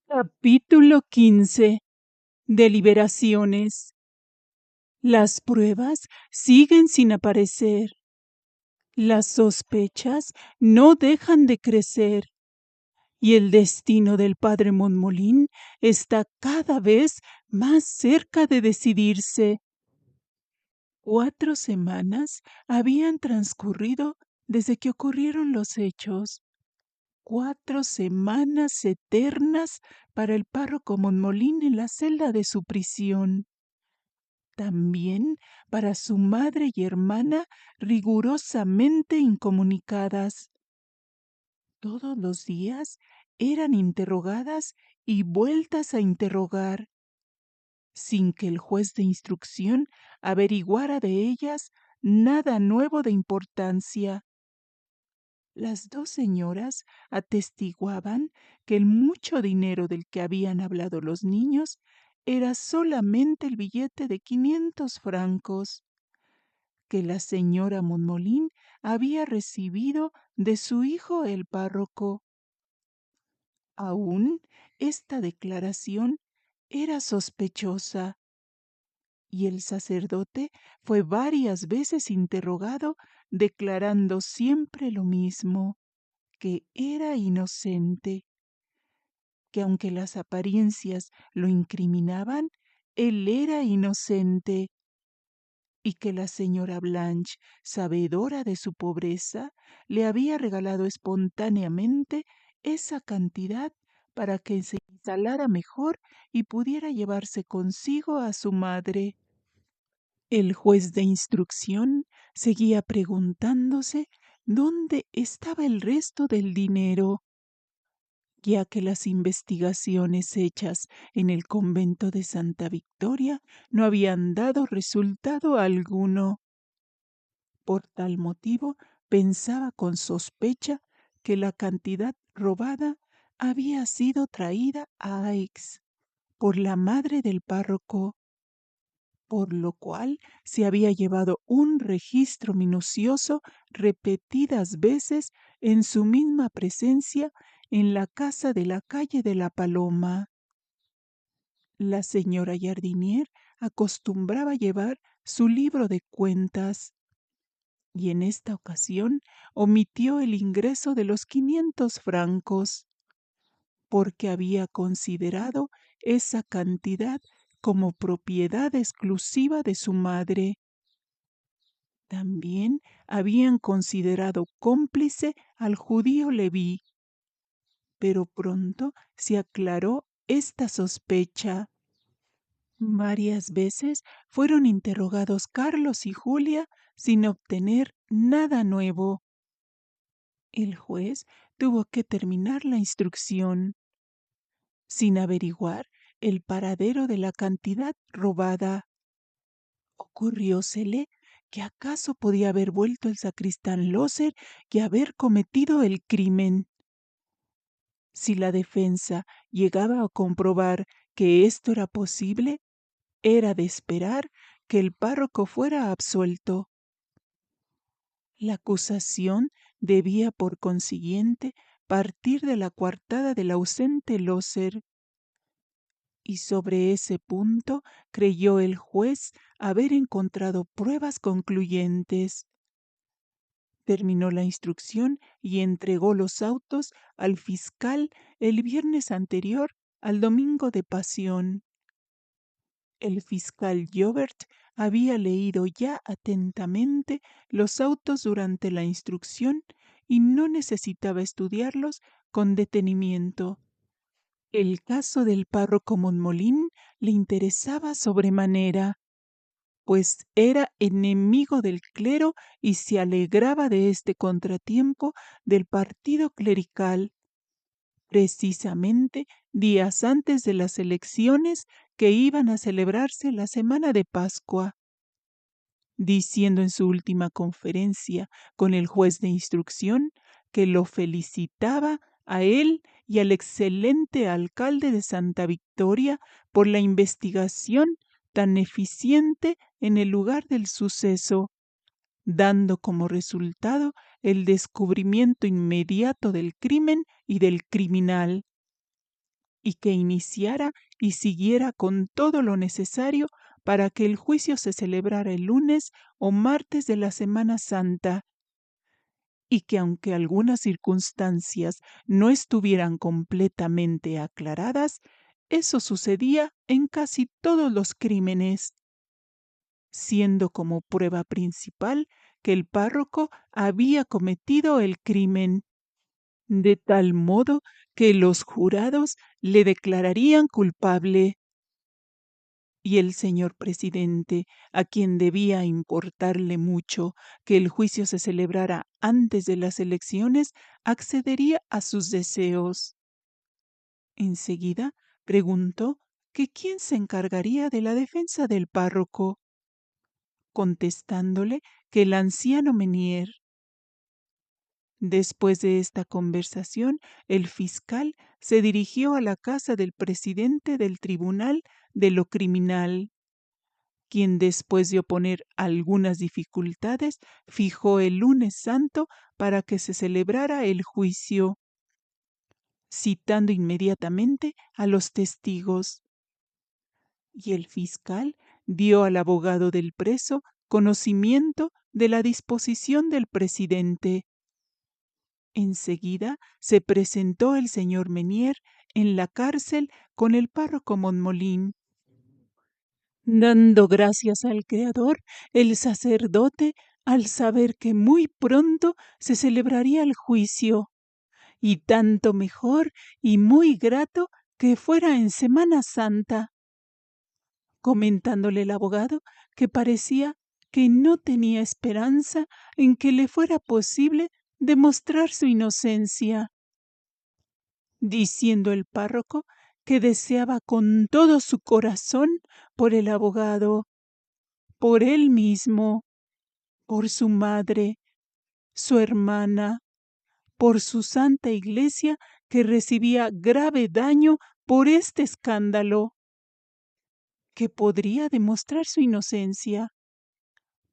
Capítulo 15. Deliberaciones. Las pruebas siguen sin aparecer. Las sospechas no dejan de crecer. Y el destino del padre Monmolín está cada vez más cerca de decidirse. 4 semanas habían transcurrido desde que ocurrieron los hechos. 4 semanas eternas para el párroco Monmolín en la celda de su prisión. También para su madre y hermana rigurosamente incomunicadas. Todos los días eran interrogadas y vueltas a interrogar, sin que el juez de instrucción averiguara de ellas nada nuevo de importancia. Las dos señoras atestiguaban que el mucho dinero del que habían hablado los niños era solamente el billete de 500 francos que la señora Monmolín había recibido de su hijo el párroco. Aún esta declaración era sospechosa, y el sacerdote fue varias veces interrogado, declarando siempre lo mismo, que era inocente, que aunque las apariencias lo incriminaban, él era inocente, y que la señora Blanche, sabedora de su pobreza, le había regalado espontáneamente esa cantidad para que se instalara mejor y pudiera llevarse consigo a su madre. El juez de instrucción seguía preguntándose dónde estaba el resto del dinero, ya que las investigaciones hechas en el convento de Santa Victoria no habían dado resultado alguno. Por tal motivo pensaba con sospecha que la cantidad robada había sido traída a Aix por la madre del párroco, por lo cual se había llevado un registro minucioso repetidas veces en su misma presencia en la casa de la calle de la Paloma. La señora Jardinier acostumbraba llevar su libro de cuentas, y en esta ocasión omitió el ingreso de los 500 francos, porque había considerado esa cantidad como propiedad exclusiva de su madre. También habían considerado cómplice al judío Leví, pero pronto se aclaró esta sospecha. Varias veces fueron interrogados Carlos y Julia sin obtener nada nuevo. El juez tuvo que terminar la instrucción sin averiguar el paradero de la cantidad robada. Ocurriósele que acaso podía haber vuelto el sacristán Loser y haber cometido el crimen. Si la defensa llegaba a comprobar que esto era posible, era de esperar que el párroco fuera absuelto. La acusación debía, por consiguiente, partir de la coartada del ausente Loser, y sobre ese punto creyó el juez haber encontrado pruebas concluyentes. Terminó la instrucción y entregó los autos al fiscal el viernes anterior al domingo de Pasión. El fiscal Jobert había leído ya atentamente los autos durante la instrucción y no necesitaba estudiarlos con detenimiento. El caso del párroco Monmolín le interesaba sobremanera, pues era enemigo del clero y se alegraba de este contratiempo del partido clerical, precisamente días antes de las elecciones que iban a celebrarse la semana de Pascua, diciendo en su última conferencia con el juez de instrucción que lo felicitaba a él y al excelente alcalde de Santa Victoria por la investigación tan eficiente en el lugar del suceso, dando como resultado el descubrimiento inmediato del crimen y del criminal. y que iniciara y siguiera con todo lo necesario para que el juicio se celebrara el lunes o martes de la Semana Santa, y que aunque algunas circunstancias no estuvieran completamente aclaradas, eso sucedía en casi todos los crímenes, siendo como prueba principal que el párroco había cometido el crimen, de tal modo que los jurados le declararían culpable. Y el señor presidente, a quien debía importarle mucho que el juicio se celebrara antes de las elecciones, accedería a sus deseos. Enseguida preguntó que quién se encargaría de la defensa del párroco, contestándole que el anciano Menier. Después de esta conversación, el fiscal se dirigió a la casa del presidente del Tribunal de lo Criminal, quien después de oponer algunas dificultades, fijó el lunes santo para que se celebrara el juicio, citando inmediatamente a los testigos. Y el fiscal dio al abogado del preso conocimiento de la disposición del presidente. Enseguida se presentó el señor Menier en la cárcel con el párroco Monmolín. Dando gracias al Creador, el sacerdote, al saber que muy pronto se celebraría el juicio, y tanto mejor y muy grato que fuera en Semana Santa, comentándole el abogado que parecía que no tenía esperanza en que le fuera posible demostrar su inocencia, diciendo el párroco que deseaba con todo su corazón por el abogado, por él mismo, por su madre, su hermana, por su santa iglesia que recibía grave daño por este escándalo, que podría demostrar su inocencia.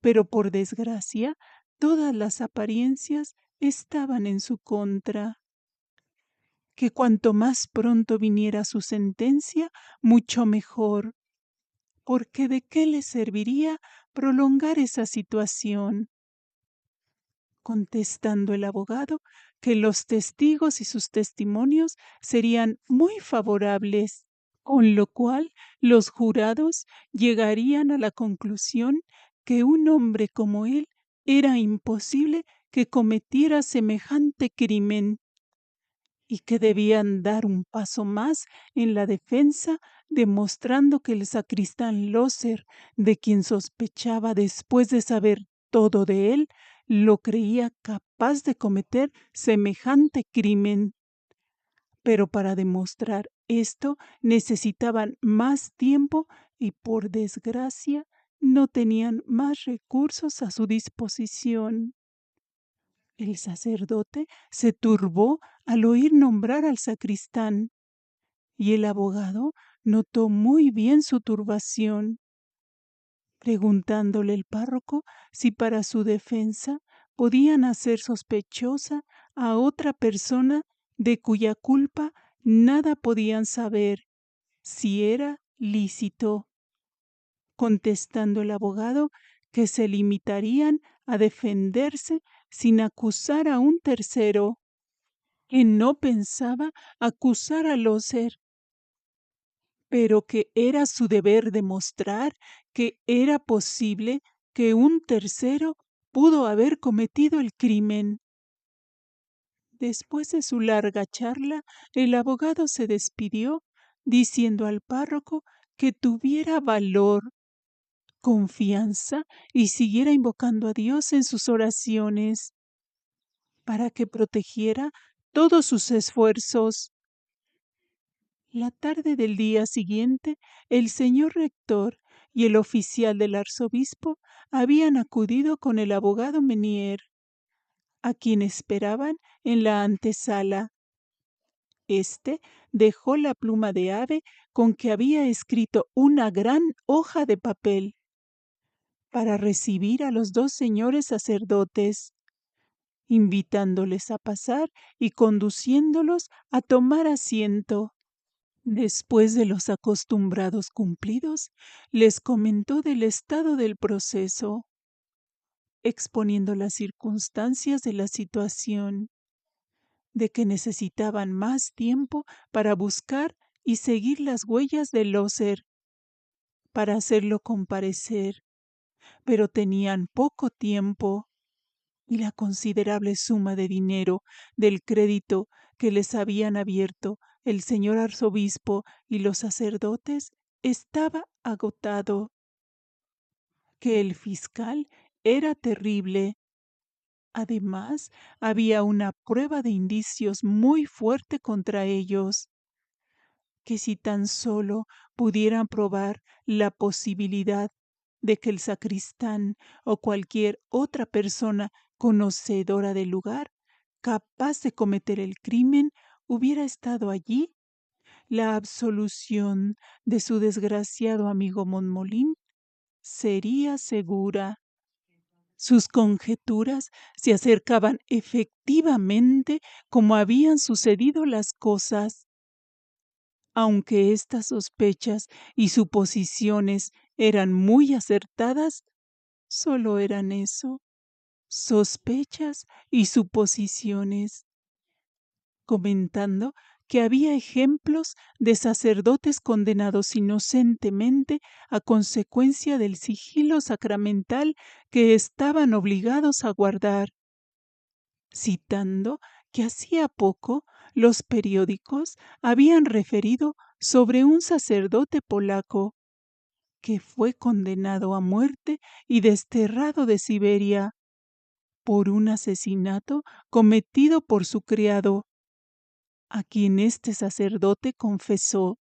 Pero por desgracia, todas las apariencias estaban en su contra, que cuanto más pronto viniera su sentencia, mucho mejor, porque ¿de qué le serviría prolongar esa situación? Contestando el abogado que los testigos y sus testimonios serían muy favorables, con lo cual los jurados llegarían a la conclusión que un hombre como él era imposible que cometiera semejante crimen, y que debían dar un paso más en la defensa, demostrando que el sacristán Loser, de quien sospechaba después de saber todo de él, lo creía capaz de cometer semejante crimen. Pero para demostrar esto necesitaban más tiempo y por desgracia no tenían más recursos a su disposición. El sacerdote se turbó al oír nombrar al sacristán, y el abogado notó muy bien su turbación, preguntándole el párroco si para su defensa podían hacer sospechosa a otra persona de cuya culpa nada podían saber, si era lícito, contestando el abogado que se limitarían a defenderse sin acusar a un tercero, que no pensaba acusar a Loser, pero que era su deber demostrar que era posible que un tercero pudo haber cometido el crimen. Después de su larga charla, el abogado se despidió, diciendo al párroco que tuviera valor, confianza y siguiera invocando a Dios en sus oraciones, para que protegiera todos sus esfuerzos. La tarde del día siguiente, el señor rector y el oficial del arzobispo habían acudido con el abogado Menier, a quien esperaban en la antesala. Este dejó la pluma de ave con que había escrito una gran hoja de papel para recibir a los dos señores sacerdotes, invitándoles a pasar y conduciéndolos a tomar asiento. Después de los acostumbrados cumplidos, les comentó del estado del proceso, exponiendo las circunstancias de la situación, de que necesitaban más tiempo para buscar y seguir las huellas de Loser, para hacerlo comparecer, pero tenían poco tiempo y la considerable suma de dinero del crédito que les habían abierto el señor arzobispo y los sacerdotes estaba agotado, que el fiscal era terrible. Además, había una prueba de indicios muy fuerte contra ellos, que si tan solo pudieran probar la posibilidad de que el sacristán o cualquier otra persona conocedora del lugar, capaz de cometer el crimen, hubiera estado allí, la absolución de su desgraciado amigo Monmolín sería segura. Sus conjeturas se acercaban efectivamente como habían sucedido las cosas, aunque estas sospechas y suposiciones eran muy acertadas, solo eran eso, sospechas y suposiciones, comentando que había ejemplos de sacerdotes condenados inocentemente a consecuencia del sigilo sacramental que estaban obligados a guardar, citando que hacía poco los periódicos habían referido sobre un sacerdote polaco que fue condenado a muerte y desterrado de Siberia por un asesinato cometido por su criado, a quien este sacerdote confesó.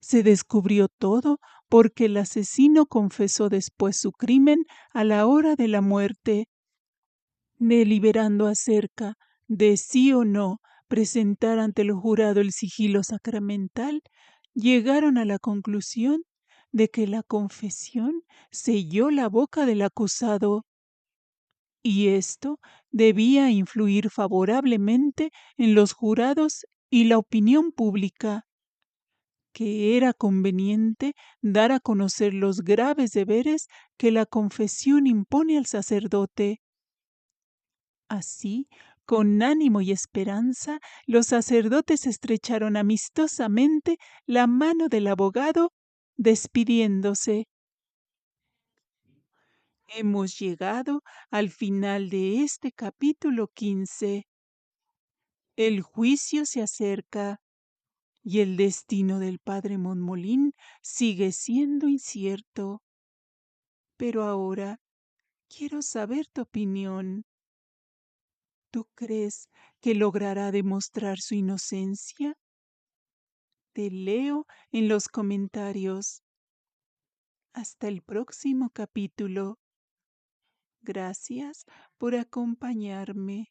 Se descubrió todo porque el asesino confesó después su crimen a la hora de la muerte, deliberando acerca de sí o no presentar ante el jurado el sigilo sacramental, llegaron a la conclusión de que la confesión selló la boca del acusado, y esto debía influir favorablemente en los jurados y la opinión pública, que era conveniente dar a conocer los graves deberes que la confesión impone al sacerdote. Así, con ánimo y esperanza, los sacerdotes estrecharon amistosamente la mano del abogado, despidiéndose. Hemos llegado al final de este capítulo 15. El juicio se acerca y el destino del padre Monmolín sigue siendo incierto. Pero ahora quiero saber tu opinión. ¿Tú crees que logrará demostrar su inocencia? Te leo en los comentarios. Hasta el próximo capítulo. Gracias por acompañarme.